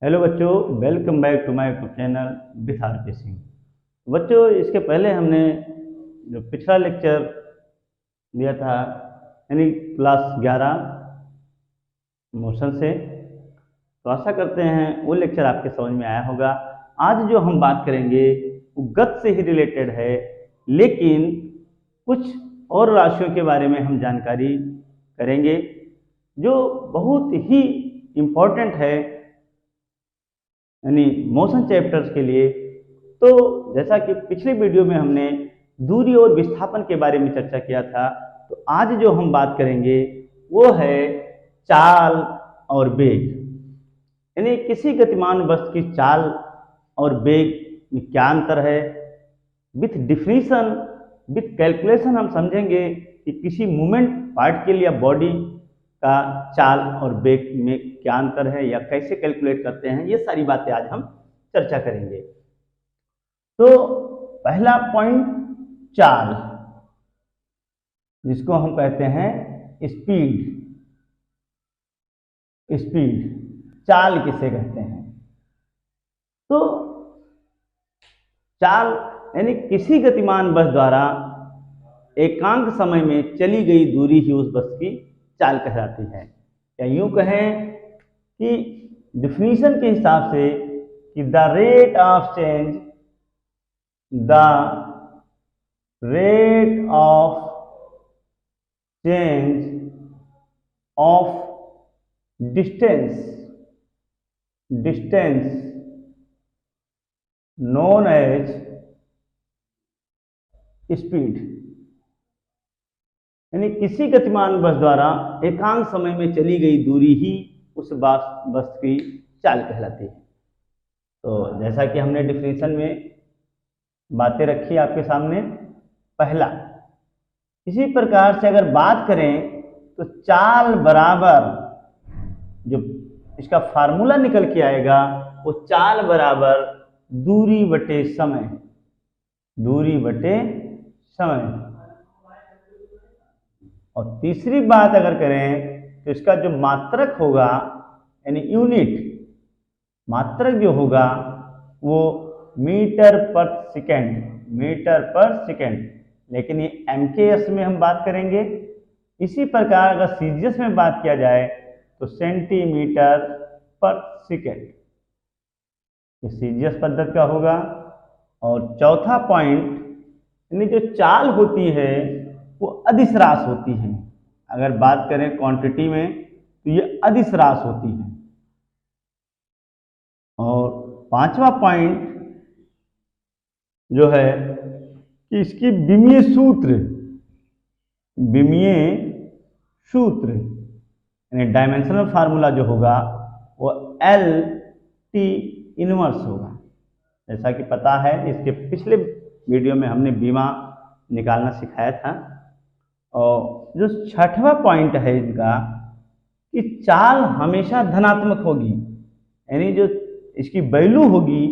Hello बच्चों, welcome back to my YouTube channel with RP Singh. बच्चों, इसके पहले हमने जो पिछला लेक्चर दिया था यानी क्लास 11 मोशन से, तो आशा करते हैं वो लेक्चर आपके समझ में आया होगा। आज जो हम बात करेंगे वो गति से ही रिलेटेड है, लेकिन कुछ और राशियों के बारे में हम जानकारी करेंगे जो बहुत ही इम्पोर्टेंट है यानी मोशन चैप्टर्स के लिए। तो जैसा कि पिछली वीडियो में हमने दूरी और विस्थापन के बारे में चर्चा किया था, तो आज जो हम बात करेंगे वो है चाल और वेग। यानी किसी गतिमान वस्तु की चाल और वेग में क्या अंतर है। विथ डिफिनीशन, विथ कैलकुलेशन हम समझेंगे कि किसी मूवमेंट पार्टिकल या बॉडी का चाल और वेग में क्या अंतर है या कैसे कैलकुलेट करते हैं, ये सारी बातें आज हम चर्चा करेंगे। तो पहला पॉइंट, चाल, जिसको हम कहते हैं स्पीड। स्पीड, चाल किसे कहते हैं? तो चाल यानी किसी गतिमान वस्तु द्वारा एकांक समय में चली गई दूरी ही उस वस्तु की चाल कहलाती है। या यूं कहें कि डिफिनीशन के हिसाब से कि the rate of change of distance known as speed. यानी किसी गतिमान वस्तु द्वारा एकांक समय में चली गई दूरी ही उस वस्तु की चाल कहलाती है। तो जैसा कि हमने डिफिनीशन में बातें रखी आपके सामने, पहला, इसी प्रकार से अगर बात करें तो चाल बराबर, जो इसका फार्मूला निकल के आएगा वो चाल बराबर दूरी बटे समय। दूरी बटे समय। और तीसरी बात अगर करें तो इसका जो मात्रक होगा यानी यूनिट, मात्रक जो होगा वो मीटर पर सेकेंड, लेकिन ये एमकेएस में हम बात करेंगे। इसी प्रकार अगर सीजीएस में बात किया जाए तो सेंटीमीटर पर सेकेंड, ये सीजीएस पद्धति का होगा। और चौथा पॉइंट, यानी जो चाल होती है वो अधिस रास होती है। अगर बात करें क्वांटिटी में तो ये अधिस रास होती है। और पांचवा पॉइंट जो है कि इसकी विमीय सूत्र यानी डायमेंशनल फार्मूला जो होगा वो एल टी इनवर्स होगा। जैसा कि पता है, इसके पिछले वीडियो में हमने बीमा निकालना सिखाया था। और जो छठवां पॉइंट है इनका कि चाल हमेशा धनात्मक होगी, यानी जो इसकी वैल्यू होगी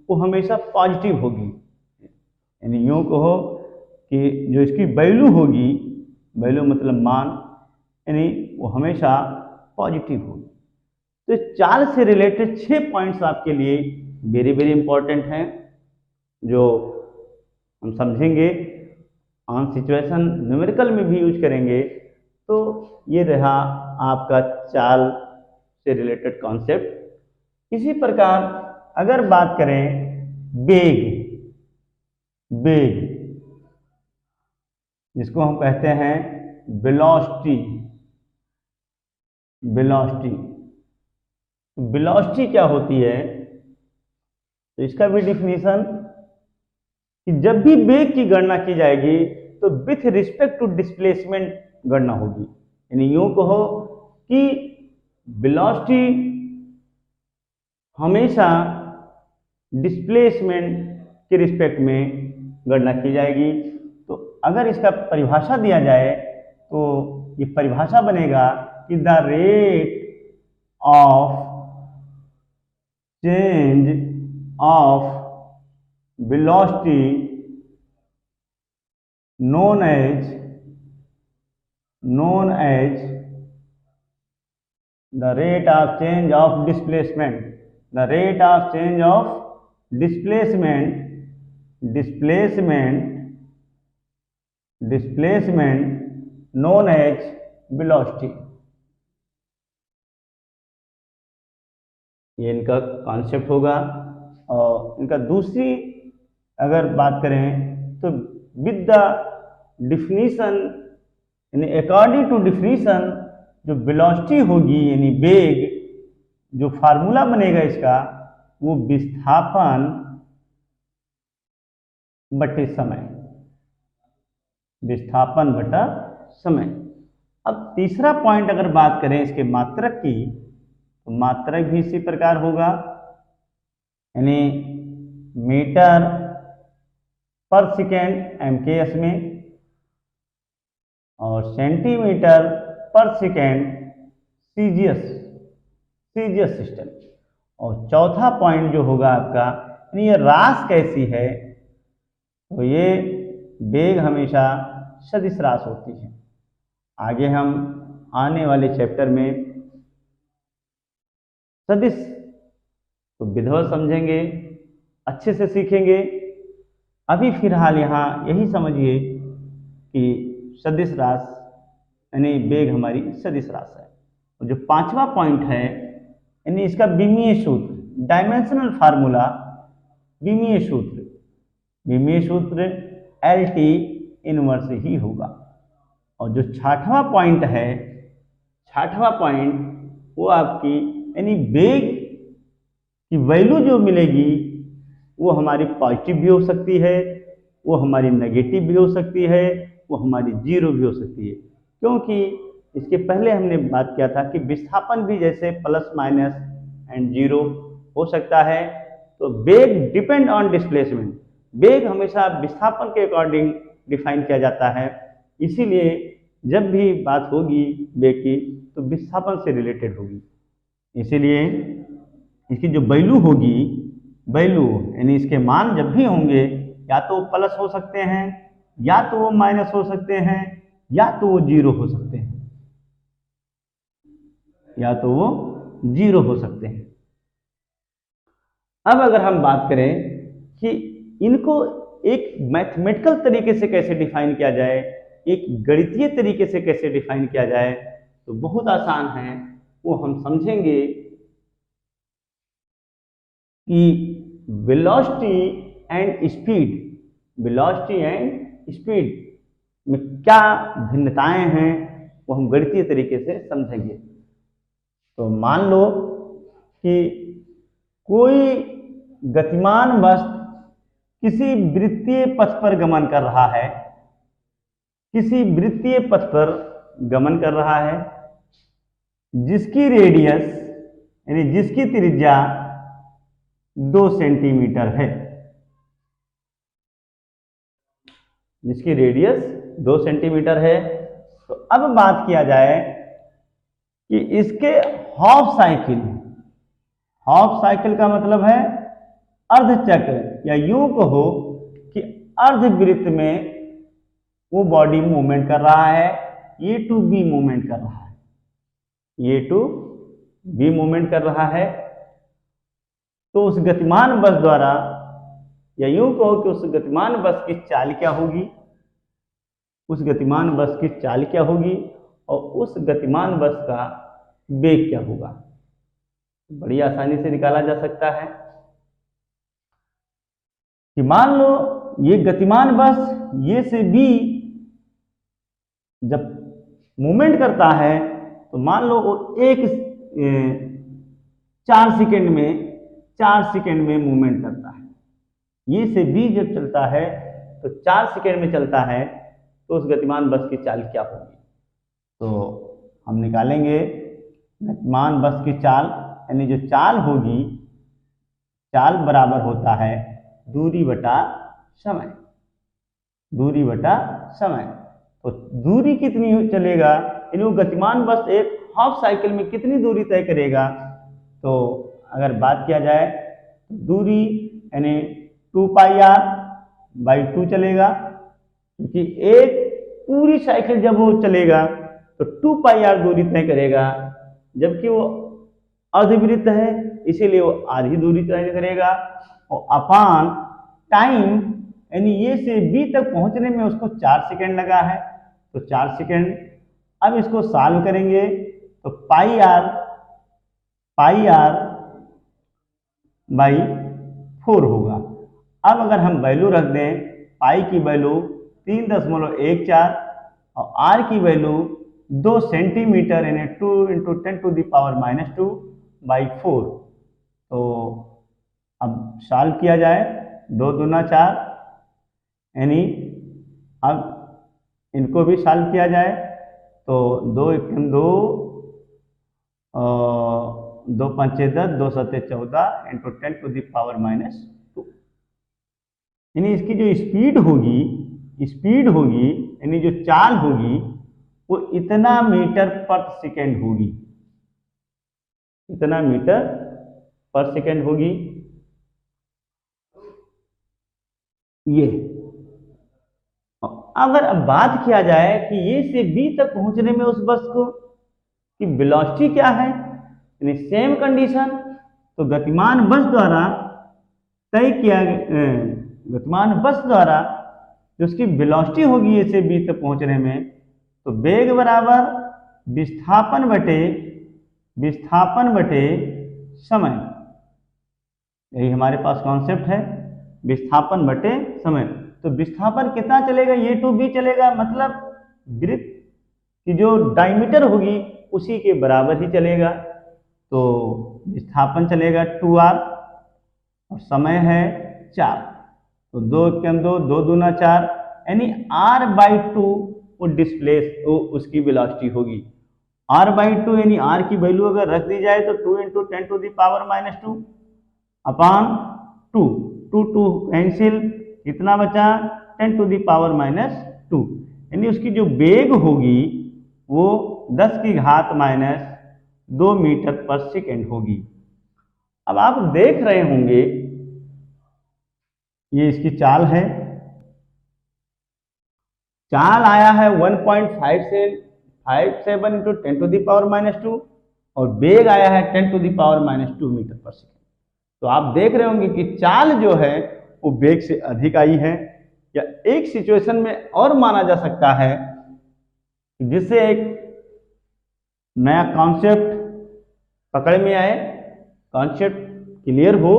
वो हमेशा पॉजिटिव होगी। यानी यूँ कहो कि जो इसकी वैल्यू होगी, वैल्यू मतलब मान, यानी वो हमेशा पॉजिटिव होगी। तो चाल से रिलेटेड 6 पॉइंट्स आपके लिए वेरी वेरी इंपॉर्टेंट हैं, जो हम समझेंगे, ऑन सिचुएशन न्यूमेरिकल में भी यूज करेंगे। तो ये रहा आपका चाल से रिलेटेड कॉन्सेप्ट। इसी प्रकार अगर बात करें वेग, जिसको हम कहते हैं वेलोसिटी क्या होती है? तो इसका भी डिफिनीशन कि जब भी वेग की गणना की जाएगी तो विथ रिस्पेक्ट टू डिस्प्लेसमेंट गणना होगी। यानी यूं कहो कि वेलोसिटी हमेशा डिस्प्लेसमेंट के रिस्पेक्ट में गणना की जाएगी। तो अगर इसका परिभाषा दिया जाए तो ये परिभाषा बनेगा कि the rate of change of velocity known as the rate of change of displacement the rate of change of displacement known as velocity. ये इनका कॉन्सेप्ट होगा। और इनका दूसरी अगर बात करें तो विद द डिफिनीशन, यानी अकॉर्डिंग टू डिफिनीशन जो वेलोसिटी होगी यानी वेग, जो फार्मूला बनेगा इसका वो विस्थापन बटे समय, विस्थापन बटा समय। अब तीसरा पॉइंट अगर बात करें इसके मात्रक की, तो मात्रक भी इसी प्रकार होगा, यानी मीटर पर सेकेंड MKS में और सेंटीमीटर पर सेकेंड सीजीएस सिस्टम। और चौथा पॉइंट जो होगा आपका, यानी ये रास कैसी है, तो ये वेग हमेशा सदिश रास होती है। आगे हम आने वाले चैप्टर में सदिश तो विधिवत समझेंगे, अच्छे से सीखेंगे। अभी फिलहाल यहाँ यही समझिए कि सदिश रास यानी वेग हमारी सदिश रास है। और जो पांचवा पॉइंट है, यानी इसका विमीय सूत्र, डायमेंशनल फार्मूला, विमीय सूत्र LT इनवर्स ही होगा। और जो छठवां पॉइंट है, छठवां पॉइंट वो आपकी यानी वेग की वैल्यू जो मिलेगी वो हमारी पॉजिटिव भी हो सकती है, वो हमारी नेगेटिव भी हो सकती है, वो हमारी जीरो भी हो सकती है। क्योंकि इसके पहले हमने बात किया था कि विस्थापन भी जैसे प्लस माइनस एंड जीरो हो सकता है। तो वेग डिपेंड ऑन डिस्प्लेसमेंट, वेग हमेशा विस्थापन के अकॉर्डिंग डिफाइन किया जाता है। इसीलिए जब भी बात होगी वेग की तो विस्थापन से रिलेटेड होगी। इसीलिए इसकी जो वैल्यू होगी, वैल्यू यानी इसके मान जब भी होंगे, या तो वो प्लस हो सकते हैं, या तो वो माइनस हो सकते हैं, या तो वो जीरो हो सकते हैं, या तो वो जीरो हो सकते हैं। अब अगर हम बात करें कि इनको एक मैथमेटिकल तरीके से कैसे डिफाइन किया जाए, एक गणितीय तरीके से कैसे डिफाइन किया जाए, तो बहुत आसान है। वो हम समझेंगे कि वेलोसिटी एंड स्पीड में क्या भिन्नताएं हैं, वो हम गणितीय तरीके से समझेंगे। तो मान लो कि कोई गतिमान वस्तु किसी वृत्तीय पथ पर गमन कर रहा है, किसी वृत्तीय पथ पर गमन कर रहा है, जिसकी रेडियस यानी जिसकी त्रिज्या 2 सेंटीमीटर है, जिसकी रेडियस 2 सेंटीमीटर है। तो अब बात किया जाए कि इसके हाफ साइकिल का मतलब है अर्धचक्र, या यूं कहो कि अर्धवृत्त में वो बॉडी मूवमेंट कर रहा है, ये टू बी मूवमेंट कर रहा है, ये टू बी मूवमेंट कर रहा है। तो उस गतिमान बस द्वारा, या यूं कहो कि उस गतिमान बस की चाल क्या होगी, उस गतिमान बस की चाल क्या होगी, और उस गतिमान बस का वेग क्या होगा, बड़ी आसानी से निकाला जा सकता है। कि मान लो ये गतिमान बस ये से बी जब मूवमेंट करता है, तो मान लो वो 4 सेकेंड में मूवमेंट करता है। ये से बी जब चलता है तो 4 सेकेंड में चलता है, तो उस गतिमान बस की चाल क्या होगी। तो हम निकालेंगे गतिमान बस की चाल, यानी जो चाल होगी, चाल बराबर होता है दूरी बटा समय, दूरी बटा समय। तो दूरी कितनी चलेगा, यानी वो गतिमान बस एक हाफ साइकिल में कितनी दूरी तय करेगा। तो अगर बात किया जाए तो दूरी यानी 2πr/2 चलेगा, क्योंकि एक पूरी साइकिल जब वो चलेगा तो 2πr दूरी तय करेगा, जबकि वो अर्धवृत्त है इसीलिए वो आधी दूरी तय करेगा, और अपान टाइम यानी ए से बी तक पहुंचने में उसको 4 सेकेंड लगा है, तो 4 सेकेंड। अब इसको सॉल्व करेंगे तो पाई आर बाई 4 होगा। अब अगर हम वैल्यू रख दें, पाई की वैल्यू 3.14 और आर की वैल्यू 2 सेंटीमीटर यानी 2 × 10⁻⁻² बाई 4, तो अब सॉल्व किया जाए, 2 दूना 4 यानी अब इनको भी सॉल्व किया जाए तो 2 × 2 2 पंचे 10, 2 सत्ते 14 × 10⁻⁻², यानी इसकी जो स्पीड होगी यानी जो चाल होगी वो इतना मीटर पर सेकेंड होगी, इतना मीटर पर सेकेंड होगी। ये अगर अब बात किया जाए कि ए से बी तक पहुंचने में उस बस को की वेलोसिटी क्या है, यानी सेम कंडीशन, तो गतिमान बस द्वारा तय किया गतिमान बस द्वारा जो उसकी वेलोसिटी होगी ए से बी तक पहुंचने में, तो वेग बराबर विस्थापन बटे समय, यही हमारे पास कॉन्सेप्ट है, विस्थापन बटे समय। तो विस्थापन कितना चलेगा, ए टू बी चलेगा, मतलब वृत्त की जो डायमीटर होगी उसी के बराबर ही चलेगा। तो विस्थापन चलेगा 2r और समय है 4, तो 2 × 2 2 दूना 4 यानी r/2 वो डिस्प्लेस वो उसकी वेलोसिटी होगी। r/2 यानी r की वैल्यू अगर रख दी जाए तो 2 × 10⁻⁻² अपान 2, 2 कैंसिल, कितना बचा 10⁻⁻², यानी उसकी जो वेग होगी वो 10⁻⁻² मीटर पर सेकेंड होगी। अब आप देख रहे होंगे ये इसकी चाल है, चाल आया है 1.57 × 10⁻² और वेग आया है 10⁻² मीटर पर सेकेंड। तो आप देख रहे होंगे कि चाल जो है वो वेग से अधिक आई है। या एक सिचुएशन में और माना जा सकता है जिससे एक नया कॉन्सेप्ट पकड़ में आए, कॉन्सेप्ट क्लियर हो,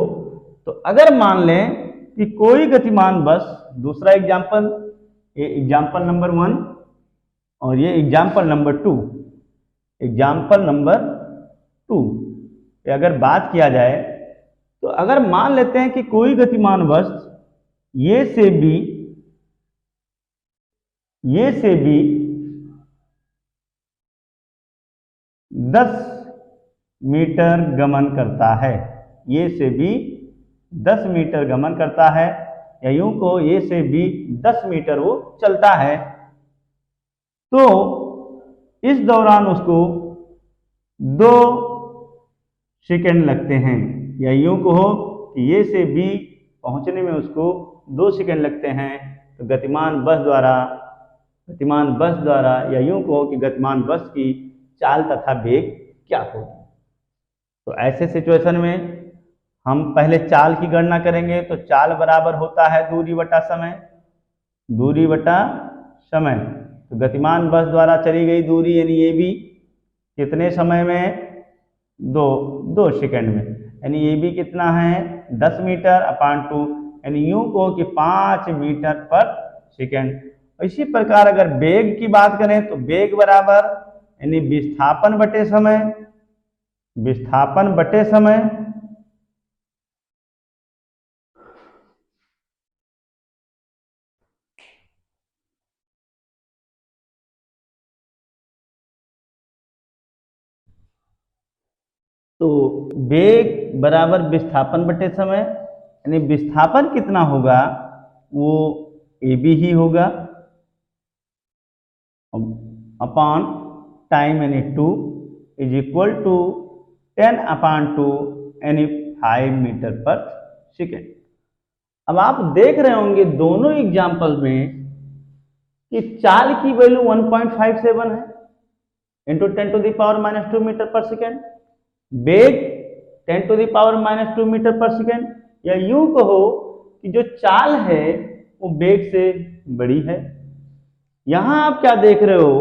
तो अगर मान लें कि कोई गतिमान बस, दूसरा एग्जाम्पल, ये एग्जाम्पल नंबर 1 और ये एग्जाम्पल नंबर 2, अगर बात किया जाए तो अगर मान लेते हैं कि कोई गतिमान बस ये से बी 10 मीटर गमन करता है, ये से बी 10 मीटर गमन करता है, या यूं को ये से बी 10 मीटर वो चलता है, तो इस दौरान उसको 2 सेकेंड लगते हैं, या यूं कहो कि ये से बी पहुंचने में उसको 2 सेकेंड लगते हैं। तो गतिमान बस द्वारा या यूं कहो कि गतिमान बस की चाल तथा वेग क्या होगी। तो ऐसे सिचुएशन में हम पहले चाल की गणना करेंगे, तो चाल बराबर होता है दूरी बटा समय। तो गतिमान बस द्वारा चली गई दूरी यानी ये भी कितने समय में, 2 सेकेंड में, यानी ये भी कितना है 10 मीटर अपान 2, यानी यूं को कि 5 मीटर पर सेकेंड। इसी प्रकार अगर वेग की बात करें तो वेग बराबर यानी विस्थापन बटे समय, तो वेग बराबर विस्थापन बटे समय, यानी विस्थापन कितना होगा वो AB ही होगा अपॉन टाइम यानी 2 इज इक्वल टू 10/2 यानी 5 मीटर पर सेकेंड। अब आप देख रहे होंगे दोनों एग्जाम्पल में कि चाल की वैल्यू 1.57 है इंटू 10⁻² मीटर पर सेकेंड, वेग 10⁻⁻² मीटर पर सेकेंड, या यूं कहो कि जो चाल है वो बेग से बड़ी है। यहां आप क्या देख रहे हो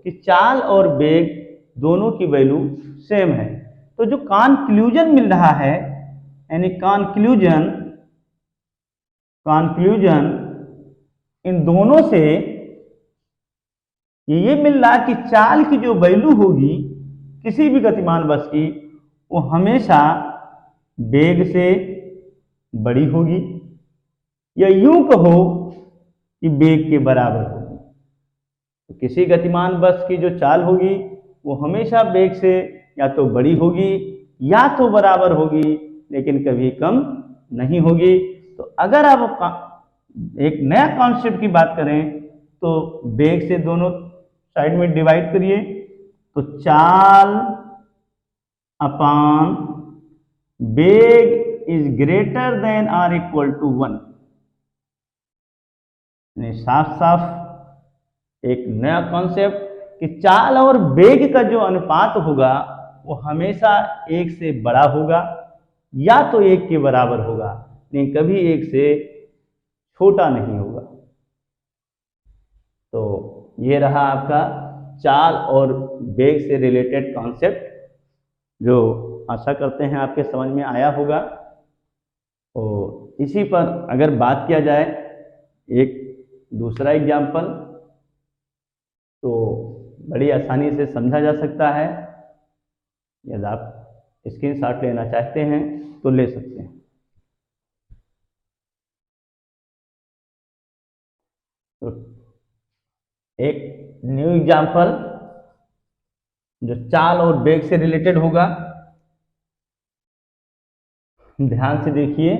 कि चाल और बेग दोनों की वैल्यू सेम है, तो जो कॉन्क्लूजन मिल रहा है, यानी कॉन्क्लूजन इन दोनों से ये मिल रहा है कि चाल की जो वैल्यू होगी किसी भी गतिमान वस्तु की, वो हमेशा बेग से बड़ी होगी, या यूं कहो कि बेग के बराबर होगी। तो किसी गतिमान वस्तु की जो चाल होगी वो हमेशा बेग से या तो बड़ी होगी या तो बराबर होगी, लेकिन कभी कम नहीं होगी। तो अगर आप एक नया कॉन्सेप्ट की बात करें तो बेग से दोनों साइड में डिवाइड करिए, तो चाल अपॉन बेग is greater than or equal to 1। साफ साफ एक नया कॉन्सेप्ट कि चाल और बेग का जो अनुपात होगा वो हमेशा 1 से बड़ा होगा या तो 1 के बराबर होगा, नहीं कभी 1 से छोटा नहीं होगा। तो ये रहा आपका चाल और बेग से रिलेटेड कॉन्सेप्ट, जो आशा करते हैं आपके समझ में आया होगा। तो इसी पर अगर बात किया जाए एक दूसरा एग्जाम्पल, तो बड़ी आसानी से समझा जा सकता है। यदि आप स्क्रीनशॉट लेना चाहते हैं तो ले सकते हैं। तो एक न्यू एग्जाम्पल जो चाल और बेग से रिलेटेड होगा, ध्यान से देखिए।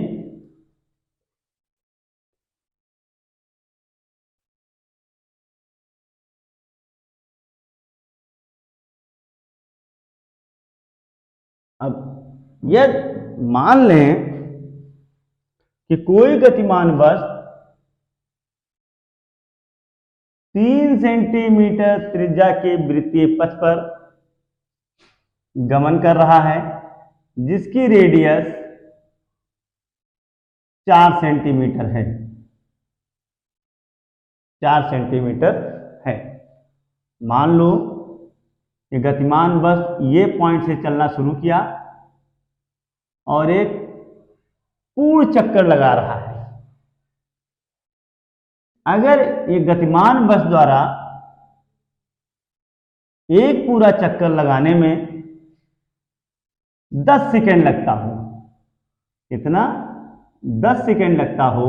अब यदि मान लें कि कोई गतिमान वस्तु 3 सेंटीमीटर त्रिज्या के वृत्तीय पथ पर गमन कर रहा है, जिसकी रेडियस 4 सेंटीमीटर है। 4 सेंटीमीटर है। मान लो कि गतिमान वस्तु ये पॉइंट से चलना शुरू किया और एक पूर्ण चक्कर लगा रहा है। अगर ये गतिमान वस्तु द्वारा एक पूरा चक्कर लगाने में 10 सेकेंड लगता हो, कितना 10 सेकेंड लगता हो,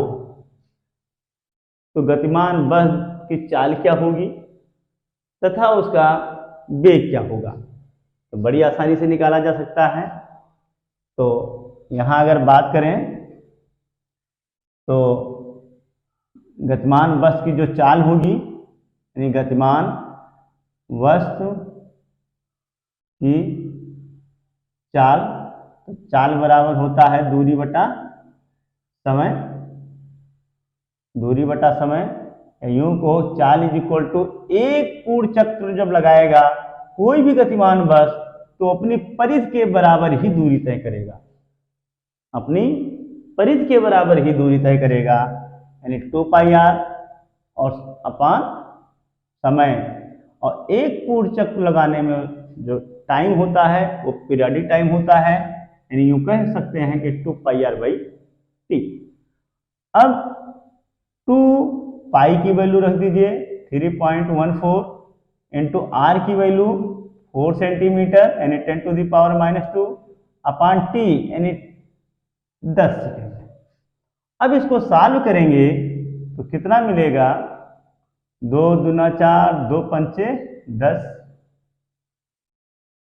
तो गतिमान वस्तु की चाल क्या होगी तथा उसका वेग क्या होगा, तो बड़ी आसानी से निकाला जा सकता है। तो यहां अगर बात करें तो गतिमान वस्तु की जो चाल होगी, यानी गतिमान वस्तु की चाल, तो चाल बराबर होता है दूरी बटा समय। दूरी बटा समय, यूं को चाल इज इक्वल टू एक पूर्ण चक्र जब लगाएगा कोई भी गतिमान वस्तु, तो अपनी परिधि के बराबर ही दूरी तय करेगा। अपनी परिधि के बराबर ही दूरी तय करेगा, यानी 2πr और अपान समय। और एक पूर्ण चक्र लगाने में जो टाइम होता है वो पीरियडिक टाइम होता है, यानी यूं कह सकते हैं कि 2πr/t। अब 2 पाई की वैल्यू रख दीजिए 3.14 इंटू आर की वैल्यू 4 सेंटीमीटर यानी 10⁻² अपान टी यानी 10 सेकेंड। अब इसको सॉल्व करेंगे तो कितना मिलेगा, 2 दूना 4, 2 पंचे 10,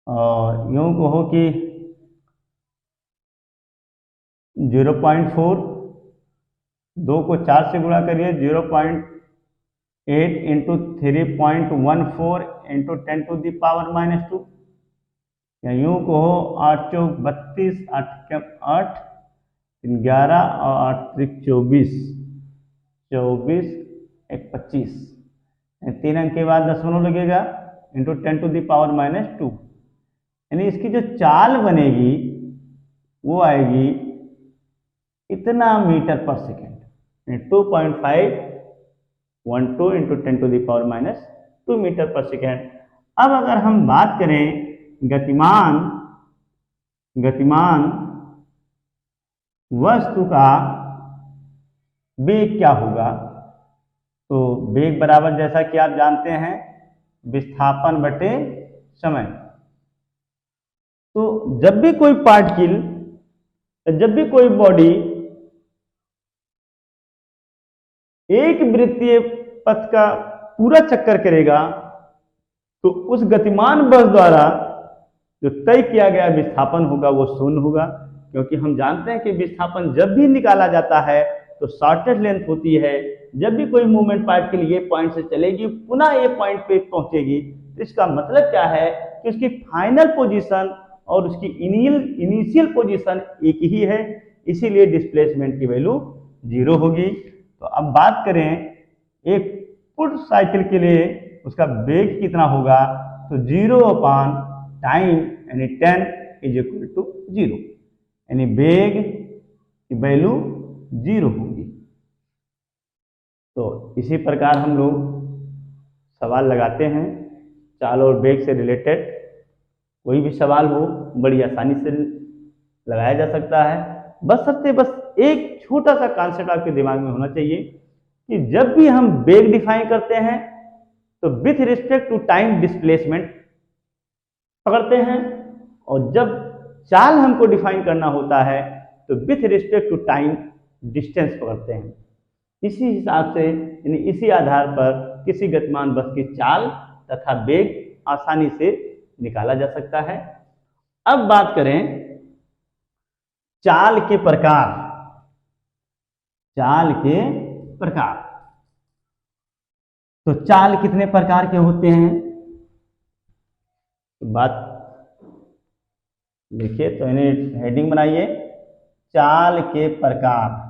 और यूं कहो कि 0.4, 2 को 4 से गुणा करिए 0.8 इंटू 3.14 इंटू 10⁻², या यूं कहो 8 चौक 32, 8 8 11 और 8 24, 24 1 25, 3 अंक के बाद दशमलव लगेगा इंटू 10⁻², यानी इसकी जो चाल बनेगी वो आएगी इतना मीटर पर सेकेंड, 2.512 इंटू 10⁻⁻2 मीटर पर सेकेंड। अब अगर हम बात करें गतिमान वस्तु का वेग क्या होगा, तो वेग बराबर जैसा कि आप जानते हैं विस्थापन बटे समय। तो जब भी कोई पार्टिकल, जब भी कोई बॉडी एक वृत्तीय पथ का पूरा चक्कर करेगा तो उस गतिमान बल द्वारा जो तय किया गया विस्थापन होगा वो शून्य होगा, क्योंकि हम जानते हैं कि विस्थापन जब भी निकाला जाता है तो शॉर्टेस्ट लेंथ होती है। जब भी कोई मूवमेंट पार्टिकल ये पॉइंट से चलेगी पुनः ये पॉइंट पे पहुंचेगी, तो इसका मतलब क्या है कि उसकी फाइनल पोजीशन और उसकी इनिशियल पोजीशन एक ही है, इसीलिए डिस्प्लेसमेंट की वैल्यू 0 होगी। तो अब बात करें एक फुट साइकिल के लिए उसका वेग कितना होगा, तो 0/टाइम यानी 10 = 0, यानी वेग की वैल्यू 0 होगी। तो इसी प्रकार हम लोग सवाल लगाते हैं, चाल और वेग से रिलेटेड कोई भी सवाल हो बड़ी आसानी से लगाया जा सकता है। बस एक छोटा सा कॉन्सेप्ट आपके दिमाग में होना चाहिए कि जब भी हम वेग डिफाइन करते हैं तो with respect to time displacement पकड़ते हैं, और जब चाल हमको डिफाइन करना होता है तो with respect to time distance पकड़ते हैं। इसी हिसाब से यानी इसी आधार पर किसी गतिमान वस्तु की चाल तथा वेग आसानी से निकाला जा सकता है। अब बात करें चाल के प्रकार। तो चाल कितने प्रकार के होते हैं, बात लिखिए, तो इन्हें हेडिंग बनाइए, चाल के प्रकार।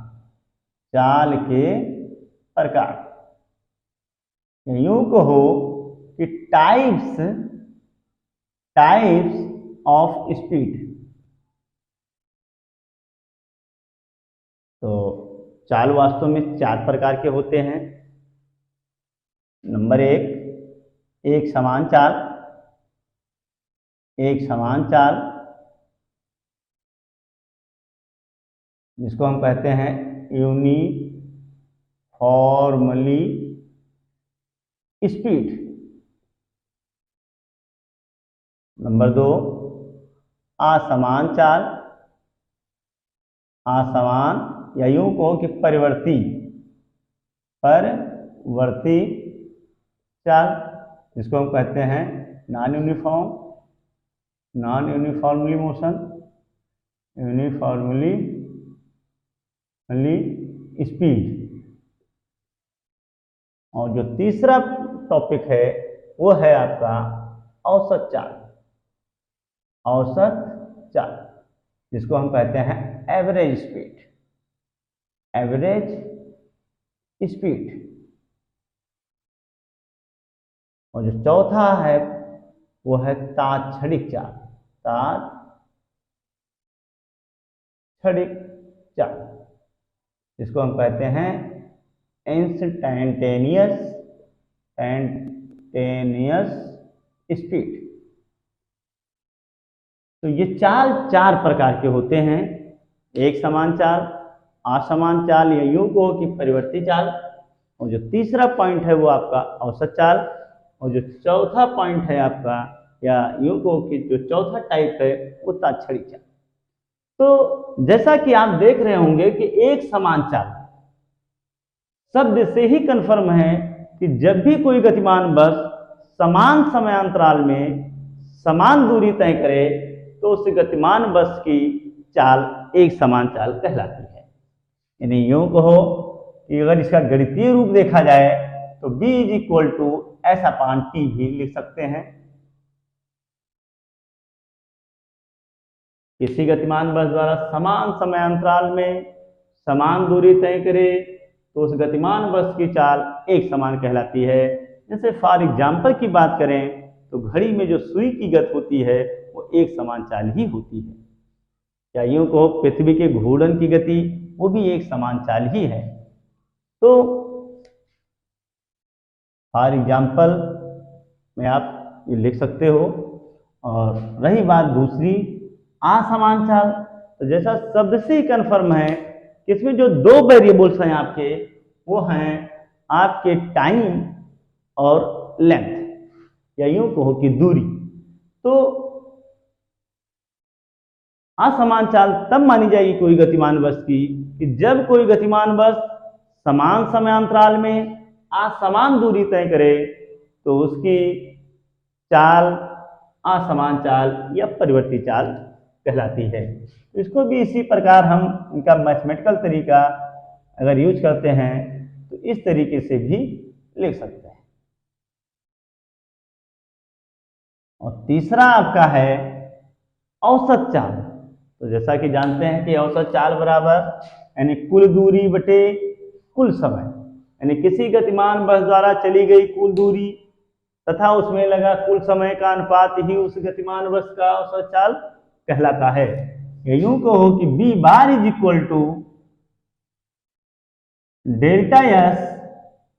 यूं कहो कि टाइप्स ऑफ स्पीड। तो चाल वास्तव में 4 प्रकार के होते हैं। नंबर 1, एक समान चाल जिसको हम कहते हैं यूनिफॉर्मली स्पीड। नंबर 2, असमान चाल, या यूं कहो कि परिवर्ती चाल जिसको हम कहते हैं non uniformly motion, uniformly speed. और जो तीसरा टॉपिक है वो है आपका औसत चाल जिसको हम कहते हैं एवरेज स्पीड। और जो चौथा है वो है तात्क्षणिक चाल जिसको हम कहते हैं इंस्टैंटेनियस स्पीड। तो ये चाल 4 प्रकार के होते हैं, एक समान चाल, असमान चाल, या यूं कहो कि परिवर्ती चाल, और जो तीसरा पॉइंट है वो आपका औसत चाल, और जो चौथा पॉइंट है आपका, या यूं कहो कि जो चौथा टाइप है वो तात्क्षणिक चाल। तो जैसा कि आप देख रहे होंगे कि एक समान चाल शब्द से ही कन्फर्म है कि जब भी कोई गतिमान बस समान समयांतराल में समान दूरी तय करे तो उस गतिमान बस की चाल एक समान चाल कहलाती है। यानी यूं कहो कि अगर इसका गणितीय रूप देखा जाए तो B = S/T भी लिख सकते हैं। किसी गतिमान बस द्वारा समान समयांतराल में समान दूरी तय करे तो उस गतिमान बस की चाल एक समान कहलाती है। जैसे फॉर एग्जाम्पल की बात करें तो घड़ी में जो सुई की गति होती है वो एक समान चाल ही होती है। या यूं कहो पृथ्वी के घूर्णन की गति वो भी एक समान चाल ही है। तो फॉर एग्जाम्पल में आप ये लिख सकते हो। और रही बात दूसरी असमान चाल, तो जैसा शब्द से ही कन्फर्म है कि इसमें जो दो वेरिएबल्स हैं आपके, वो हैं आपके टाइम और लेंथ, या यूं कहो कि दूरी। तो असमान चाल तब मानी जाएगी कोई गतिमान वस्तु की कि जब कोई गतिमान वस्तु समान समयांतराल में असमान दूरी तय करे, तो उसकी चाल असमान चाल या परिवर्ती चाल कहलाती है। इसको भी इसी प्रकार हम इनका मैथमेटिकल तरीका अगर यूज करते हैं तो इस तरीके से भी लिख सकते हैं। और तीसरा आपका है औसत चाल। तो जैसा कि जानते हैं कि औसत चाल बराबर यानी कुल दूरी बटे कुल समय, यानी किसी गतिमान वस्तु द्वारा चली गई कुल दूरी तथा उसमें लगा कुल समय का अनुपात ही उस गतिमान वस्तु का औसत चाल कहलाता है। यूं कहो कि b bar is equal to delta s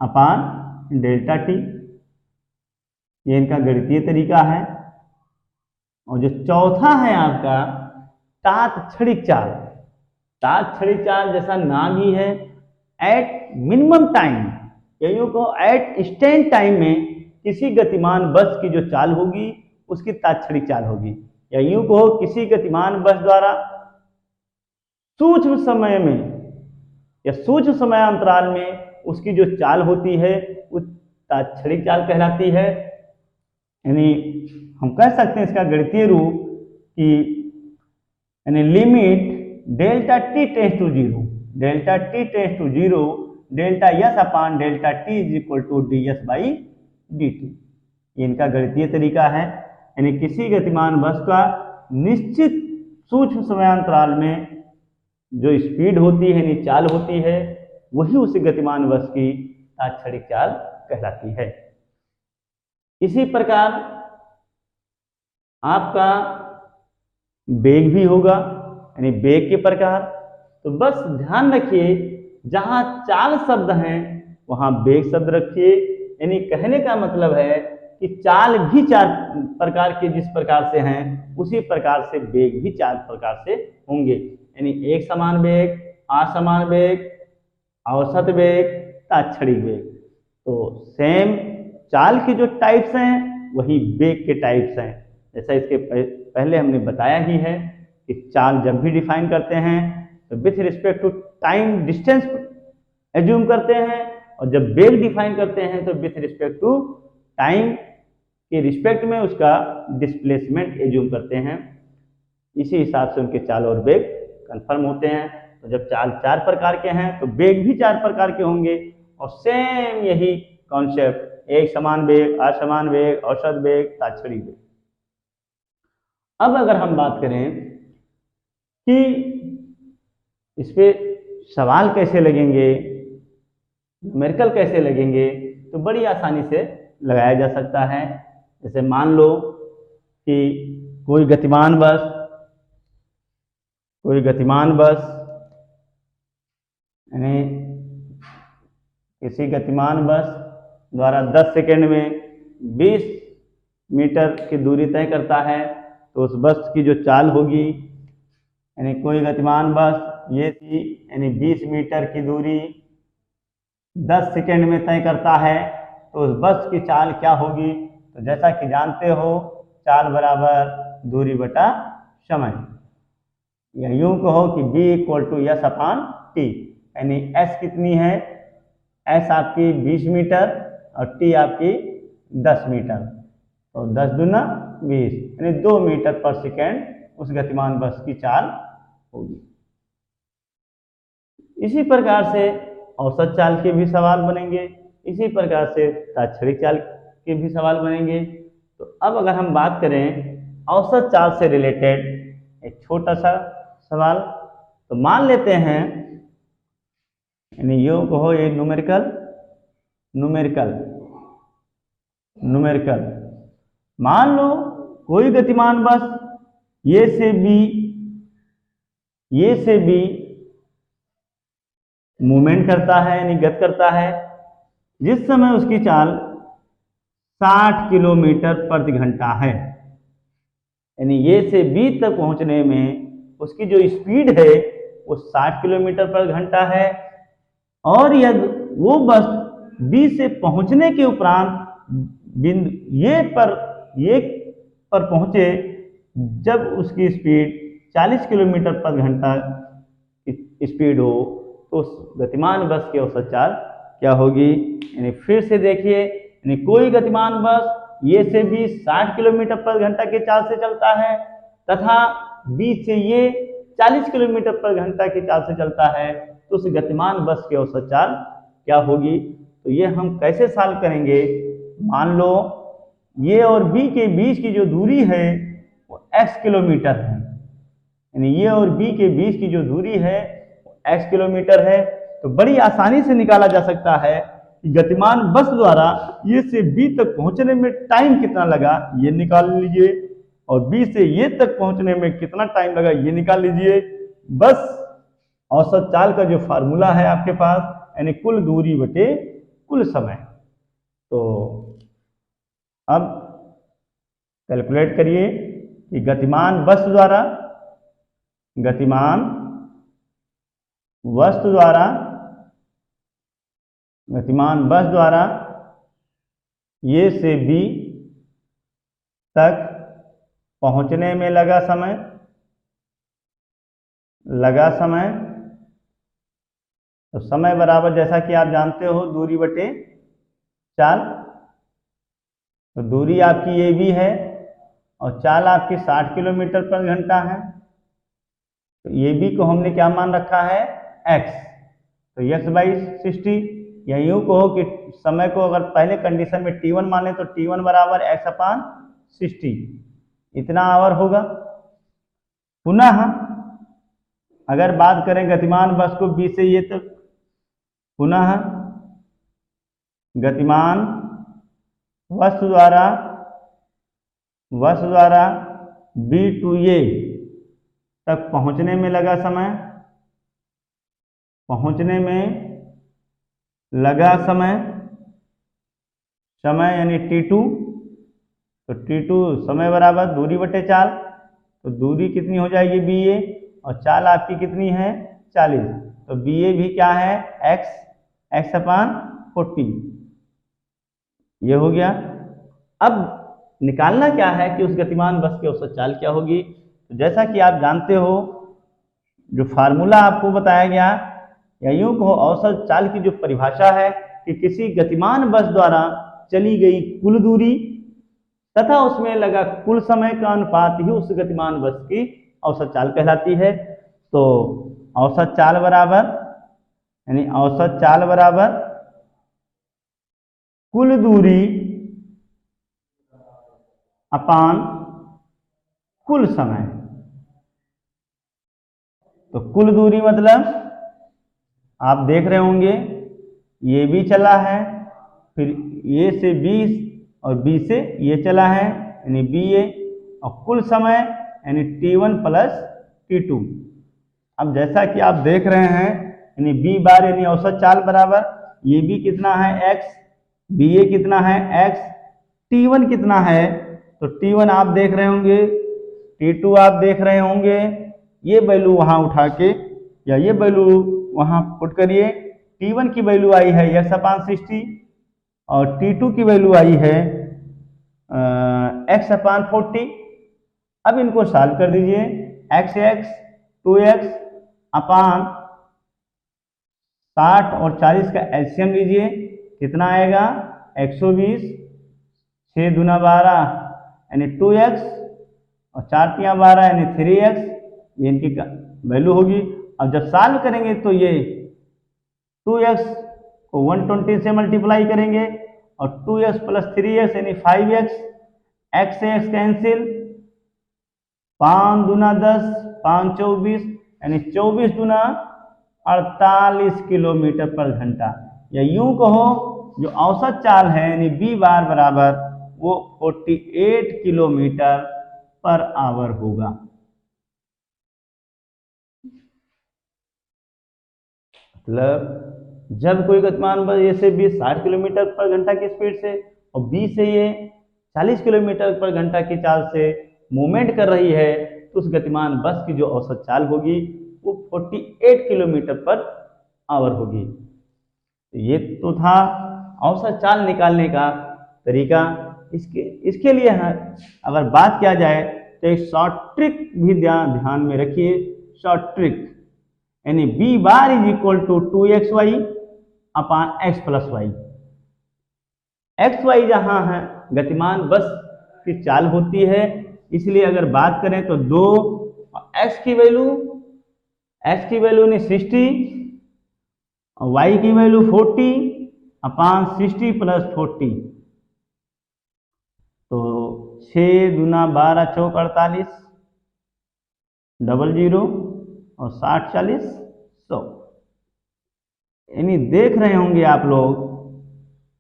upon delta t, ये इनका गणितीय तरीका है। और जो चौथा है आपका तात्क्षणिक चाल। तात्क्षणिक चाल जैसा नाम ही है, एट मिनिमम टाइम, यूं कहो एट इंस्टेंट टाइम में किसी गतिमान वस्तु की जो चाल होगी उसकी तात्क्षणिक चाल होगी। या यूं कहो किसी गतिमान वस्तु द्वारा सूक्ष्म समय में या सूक्ष्म समयांतराल में उसकी जो चाल होती है वो तात्क्षणिक चाल कहलाती है। यानी हम कह सकते हैं इसका गणितीय रूप कि यानी limit delta t tends to zero, delta t tends to zero, delta s upon delta t is equal to d s by d t. ये इनका गणितीय तरीका है। यानी किसी गतिमान वस्तु का निश्चित सूक्ष्म समयांतराल में जो स्पीड होती है यानी चाल होती है वही उस गतिमान वस्तु की तात्क्षणिक चाल कहलाती है। इसी प्रकार आपका वेग भी होगा, यानी वेग के प्रकार। तो बस ध्यान रखिए जहां चाल शब्द हैं वहां वेग शब्द रखिए। यानी कहने का मतलब है कि चाल भी चार प्रकार के जिस प्रकार से हैं उसी प्रकार से वेग भी चार प्रकार से होंगे। यानी एक समान वेग, असमान वेग, औसत वेग, तात्क्षणिक वेग। तो सेम चाल के जो टाइप्स हैं वही वेग के टाइप्स हैं। जैसा इसके पहले हमने बताया ही है कि चाल जब भी डिफाइन करते हैं तो with respect to time distance assume करते हैं, और जब वेग डिफाइन करते हैं तो विथ रिस्पेक्ट टू टाइम के रिस्पेक्ट में उसका डिस्प्लेसमेंट एज्यूम करते हैं। इसी हिसाब से उनके चाल और वेग कंफर्म होते हैं। तो जब चाल चार प्रकार के हैं तो वेग भी चार प्रकार के होंगे। और सेम यही कॉन्सेप्ट एक समान वेग, असमान वेग, औसत वेग, तात्क्षणिक वेग। अब अगर हम बात करें कि इस पे सवाल कैसे लगेंगे, न्यूमेरिकल कैसे लगेंगे, तो बड़ी आसानी से लगाया जा सकता है। जैसे मान लो कि कोई गतिमान बस यानी किसी गतिमान बस द्वारा 10 सेकेंड में 20 मीटर की दूरी तय करता है, तो उस बस की जो चाल होगी, यानी कोई गतिमान बस ये थी, यानी 20 मीटर की दूरी 10 सेकेंड में तय करता है, तो उस बस की चाल क्या होगी? तो जैसा कि जानते हो चाल बराबर दूरी बटा समय, या यूं कहो कि b equal to s upon टी। यानी s कितनी है? s आपकी 20 मीटर और t आपकी 10 मीटर, तो 10 दूना 20, यानी 2 मीटर पर सेकेंड उस गतिमान बस की चाल होगी। इसी प्रकार से औसत चाल के भी सवाल बनेंगे, इसी प्रकार से तात्क्षणिक चाल के भी सवाल बनेंगे। तो अब अगर हम बात करें औसत चाल से रिलेटेड एक छोटा सा सवाल, तो मान लेते हैं, यानी यूं कहो ये न्यूमेरिकल मान लो कोई गतिमान बस ये से बी ए से बी मूवमेंट करता है यानी गति करता है, जिस समय उसकी चाल 60 किलोमीटर प्रति घंटा है, यानी ए से बी तक पहुंचने में उसकी जो स्पीड है वो 60 किलोमीटर प्रति घंटा है। और यदि वो बस बी से पहुंचने के उपरांत बिंदु ये पर पहुंचे जब उसकी स्पीड 40 किलोमीटर प्रति घंटा स्पीड हो, तो उस गतिमान बस की औसत चाल क्या होगी। यानी फिर से देखिए, यानी कोई गतिमान बस ए से बी 60 किलोमीटर प्रति घंटा की चाल से चलता है तथा बी से ये 40 किलोमीटर प्रति घंटा की चाल से चलता है, तो उस गतिमान बस की औसत चाल क्या होगी। तो ये हम कैसे सॉल्व करेंगे। मान लो ये और बी के बीच की जो दूरी है वो x किलोमीटर है, यानी ये और बी के बीच की जो दूरी है वो x किलोमीटर है। तो बड़ी आसानी से निकाला जा सकता है कि गतिमान बस द्वारा ये से बी तक पहुंचने में टाइम कितना लगा, ये निकाल लीजिए, और बी से ये तक पहुंचने में कितना टाइम लगा ये निकाल लीजिए। बस औसत चाल का जो फार्मूला है आपके पास, यानी कुल दूरी बटे कुल समय। तो अब कैलकुलेट करिए कि गतिमान बस द्वारा ए से बी तक पहुंचने में लगा समय, तो समय बराबर जैसा कि आप जानते हो दूरी बटे चाल। तो दूरी आपकी ए बी है और चाल आपकी 60 किलोमीटर प्रति घंटा है। तो ए बी को हमने क्या मान रखा है x, तो x/60, या यूं कहो कि समय को अगर पहले कंडीशन में t1 माने तो t1 बराबर x/60 इतना आवर होगा। पुनः अगर बात करें गतिमान बस को बी से ये तक, पुनः गतिमान वस्तु द्वारा बी टू ए तक पहुंचने में लगा समय यानी t2। तो t2 समय बराबर दूरी बटे चाल, तो दूरी कितनी हो जाएगी बी ए, और चाल आपकी कितनी है 40, तो बी ए भी क्या है x/40, ये हो गया। अब निकालना क्या है कि उस गतिमान बस की औसत चाल क्या होगी। तो जैसा कि आप जानते हो, जो फार्मूला आपको बताया गया, या यूं कहो औसत चाल की जो परिभाषा है कि किसी गतिमान बस द्वारा चली गई कुल दूरी तथा उसमें लगा कुल समय का अनुपात ही उस गतिमान बस की औसत चाल कहलाती है। तो औसत चाल बराबर कुल दूरी अपान कुल समय। तो कुल दूरी मतलब आप देख रहे होंगे ये भी चला है, फिर ए से बी और बी से ये चला है यानी बी ए, और कुल समय यानी t1 प्लस t2। अब जैसा कि आप देख रहे हैं यानी बी बार यानी औसत चाल बराबर ये भी कितना है x, बी ए कितना है x, t1 कितना है, तो t1 आप देख रहे होंगे, t2 आप देख रहे होंगे, ये वैल्यू वहां उठा के या ये वैल्यू वहां पुट करिए। t1 की वैल्यू आई है x/60 और t2 की वैल्यू आई है x/40। अब इनको सॉल्व कर दीजिए, x 2x अपान 60 और 40 का एलसीएम लीजिए, कितना आएगा 120, 6 दूना 12 यानी 2x और 4 तियां 12 यानी 3x, ये इनकी वैल्यू होगी। अब जब सॉल्व करेंगे तो ये 2x को 120 से मल्टीप्लाई करेंगे और 2x प्लस 3x यानी 5x, x से x कैंसिल, 5 दूना 10, 5 24 यानी 24 दूना 48 किलोमीटर पर घंटा। या यूं कहो जो औसत चाल है यानी b बार बराबर वो 48 किलोमीटर पर आवर होगा। मतलब जब कोई गतिमान बस जैसे भी 60 किलोमीटर पर घंटा की स्पीड से और बी से ये 40 किलोमीटर पर घंटा की चाल से मूवमेंट कर रही है, तो उस गतिमान बस की जो औसत चाल होगी वो 48 किलोमीटर पर आवर होगी। ये तो था औसत चाल निकालने का तरीका। इसके लिए अगर बात किया जाए तो एक शॉर्ट ट्रिक भी ध्यान में रखिए। शॉर्ट ट्रिक यानी b bar is equal to 2xy upon x plus y. X y जहां है गतिमान बस की चाल होती है, इसलिए अगर बात करें तो 2 x की वैल्यू ने 60 और y की वैल्यू 40 अपान 60 प्लस 40, तो 6 दूना 12 चौक 48, 00 और 60 40 100। यानी देख रहे होंगे आप लोग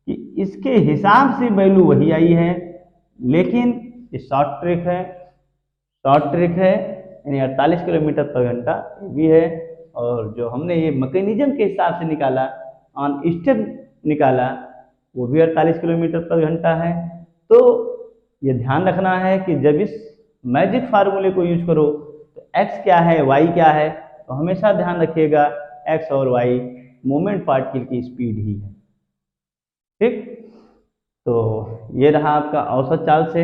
कि इसके हिसाब से वैल्यू वही आई है, लेकिन ये शॉर्ट ट्रिक है यानी 48 किलोमीटर पर घंटा भी है। और जो हमने ये मैकेनिज्म के हिसाब से निकाला, ऑन स्टेप निकाला, वो भी 48 किलोमीटर पर घंटा है। तो ये ध्यान रखना है कि जब इस मैजिक फार्मूले को यूज करो तो x क्या है y क्या है, तो हमेशा ध्यान रखिएगा x और y मोमेंट पार्टिकल की स्पीड ही है। ठीक, तो ये रहा आपका औसत चाल से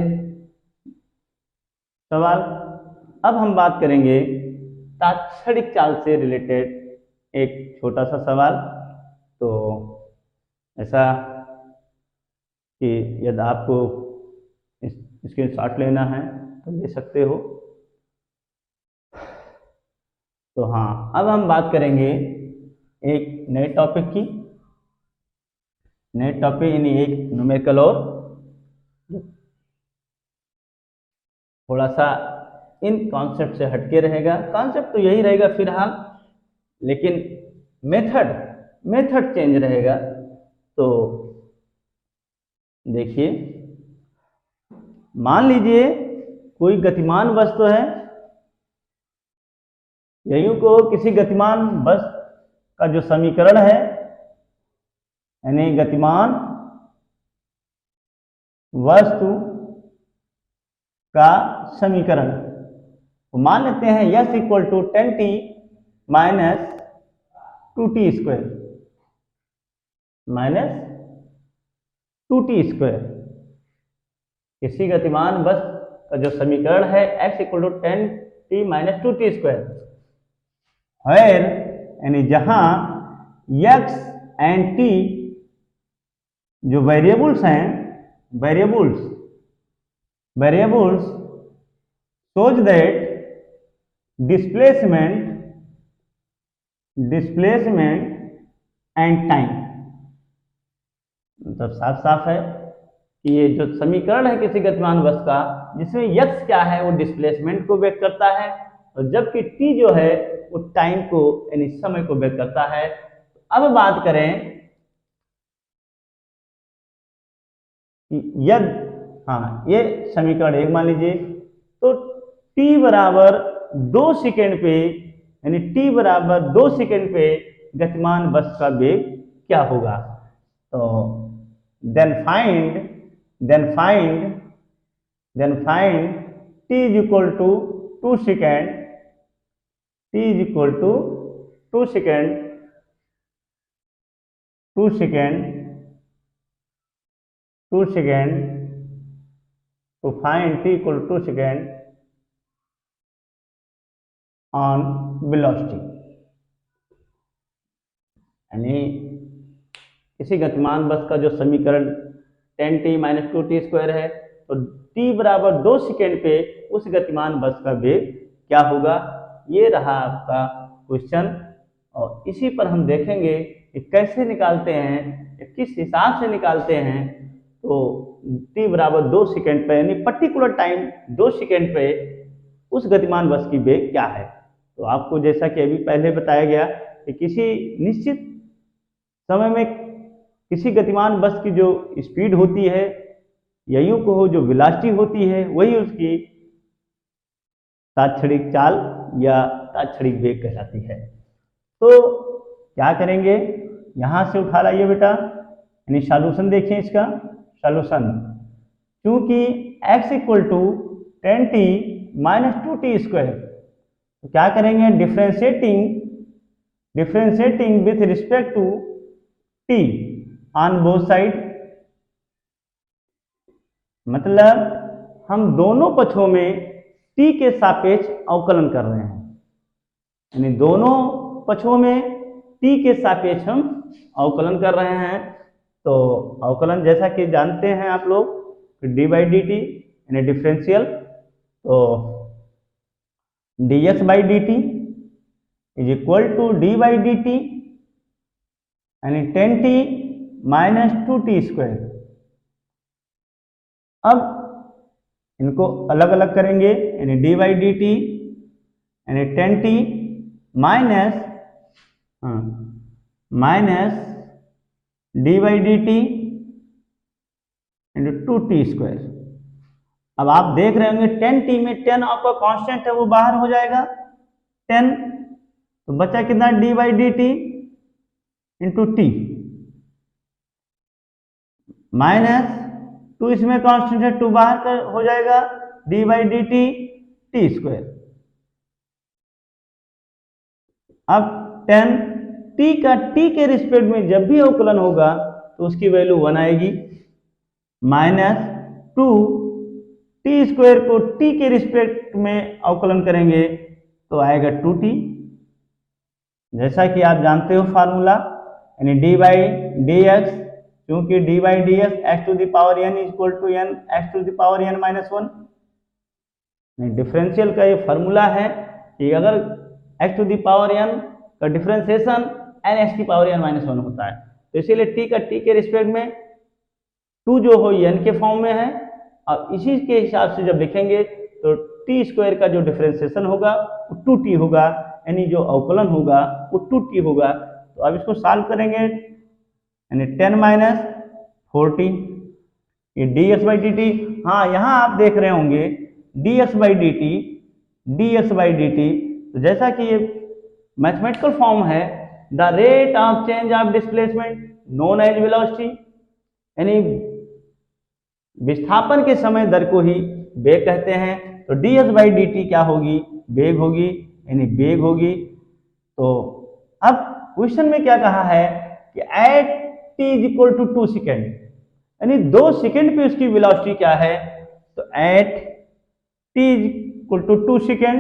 सवाल। अब हम बात करेंगे तात्क्षणिक चाल से रिलेटेड एक छोटा सा सवाल। तो ऐसा कि यदि आपको स्क्रीनशॉट लेना है तो ले सकते हो। तो हाँ, अब हम बात करेंगे एक नए टॉपिक की। नए टॉपिक यानी एक न्यूमेरिकल और थोड़ा सा इन कॉन्सेप्ट से हटके रहेगा। कॉन्सेप्ट तो यही रहेगा फिलहाल, लेकिन मेथड चेंज रहेगा। तो देखिए, मान लीजिए कोई गतिमान वस्तु है, यही को किसी गतिमान बस का जो समीकरण है यानी गतिमान वस्तु का समीकरण, तो मान लेते हैं s equal to 10t minus 2t square किसी गतिमान बस का जो समीकरण है x equal to 10t minus 2t square, where यानी जहां x एंड t जो वेरिएबल्स हैं, variables shows that displacement and time, मतलब साफ है कि ये जो समीकरण है किसी गतिमान वस्तु का, जिसमें x क्या है वो डिस्प्लेसमेंट को व्यक्त करता है और जबकि t जो है वो टाइम को यानी समय को व्यक्त करता है। अब बात करें यदि ये समीकरण एक मान लीजिए, तो t बराबर 2 सेकेंड पे यानी t बराबर 2 सेकेंड पे गतिमान बस का वेग क्या होगा। तो then find t is equal to 2 second, t is equal to 2 second to find t equal to 2 second on velocity. यानी किसी गतिमान बस का जो समीकरण 10t माइनस 2t स्क्वायर है, तो t बराबर 2 सेकेंड पे उस गतिमान बस का वेग क्या होगा। ये रहा आपका क्वेश्चन, और इसी पर हम देखेंगे कि कैसे निकालते हैं, किस हिसाब से निकालते हैं। तो t बराबर 2 सेकेंड पे यानी पर्टिकुलर टाइम 2 सेकेंड पे उस गतिमान बस की वेग क्या है। तो आपको जैसा कि अभी पहले बताया गया कि किसी निश्चित समय में किसी गतिमान बस की जो स्पीड होती है या यूं कहो जो वेलोसिटी होती है, वही उसकी तात्क्षणिक चाल या तात्क्षणिक वेग कहलाती है। तो क्या करेंगे, यहाँ से उठा लाइए बेटा, यानी सॉल्यूशन देखिए इसका सॉल्यूशन। क्योंकि x equal to 10t minus 2t square, तो क्या करेंगे, differentiating with respect to t on both side, मतलब हम दोनों पक्षों में t के सापेक्ष अवकलन कर रहे हैं, यानी दोनों पक्षों में t के सापेक्ष हम अवकलन कर रहे हैं। तो अवकलन जैसा कि जानते हैं आप लोग, डी बाई डी टी यानी डिफरेंशियल, तो dx by d t is equal to d by d t यानी 10t माइनस 2t स्क्वायर। अब इनको अलग अलग करेंगे, यानी डी बाई डी टी यानी 10t minus D by d T into 2t square. अब आप देख रहे होंगे 10t में 10 आपका कांस्टेंट है वो बाहर हो जाएगा 10, तो बचा कितना, D by d T into T minus 2 इसमें कांस्टेंट है 2 बाहर कर हो जाएगा D by d T T square. अब 10 t का t के रिस्पेक्ट में जब भी अवकलन होगा तो उसकी वैल्यू 1 आएगी, माइनस 2 t स्क्वायर को t के रिस्पेक्ट में अवकलन करेंगे तो आएगा 2t। जैसा कि आप जानते हो फार्मूला, यानी डी बाई डी एक्स, क्योंकि d by d x x to the power n equal to n x to the power n minus 1। Differential का ये फार्मूला है कि अगर x to the power n का डिफरेंशिएशन n x की power n minus 1 होता है, तो इसीलिए t का t के रिस्पेक्ट में 2 जो हो n के फॉर्म में है, और इसी के हिसाब से जब लिखेंगे तो t स्क्वायर का जो डिफरेंशिएशन होगा वो 2t होगा, यानी जो अवकलन होगा वो 2t होगा। तो अब इसको सॉल्व करेंगे, यानी 10 माइनस 4t, ये dx बाई डी टी, हाँ यहाँ आप देख रहे होंगे dx by d t, dx by d t, तो जैसा कि ये मैथमेटिकल फॉर्म है, the rate of change of displacement known as velocity, यानी विस्थापन के समय दर को ही वेग कहते हैं। तो dx बाई डी टी क्या होगी, वेग होगी, यानी वेग होगी। तो अब क्वेश्चन में क्या कहा है कि at t is equal to 2 second, यानी 2 सेकेंड पे उसकी वेलोसिटी क्या है, तो at t is equal to 2 second,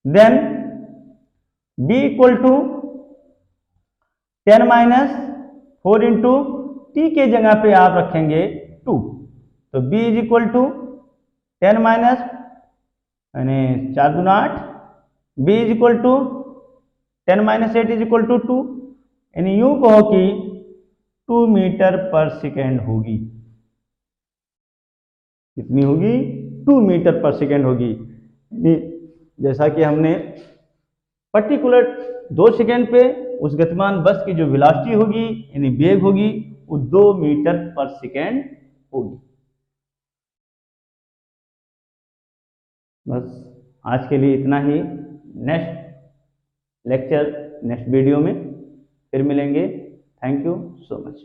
then b equal to 10 minus 4 into t के जगह पे आप रखेंगे 2, तो b is equal to 10 minus यानी 4 दूना 8, b is equal to 10 minus 8 is equal to 2, यानी यूं कहो कि 2 मीटर पर सेकेंड होगी। कितनी होगी, 2 मीटर पर सेकेंड होगी। जैसा कि हमने पर्टिकुलर 2 सेकेंड पे उस गतिमान बस की जो वेलोसिटी होगी यानी वेग होगी वो 2 मीटर पर सेकेंड होगी। बस आज के लिए इतना ही। नेक्स्ट लेक्चर, नेक्स्ट वीडियो में फिर मिलेंगे। Thank you so much.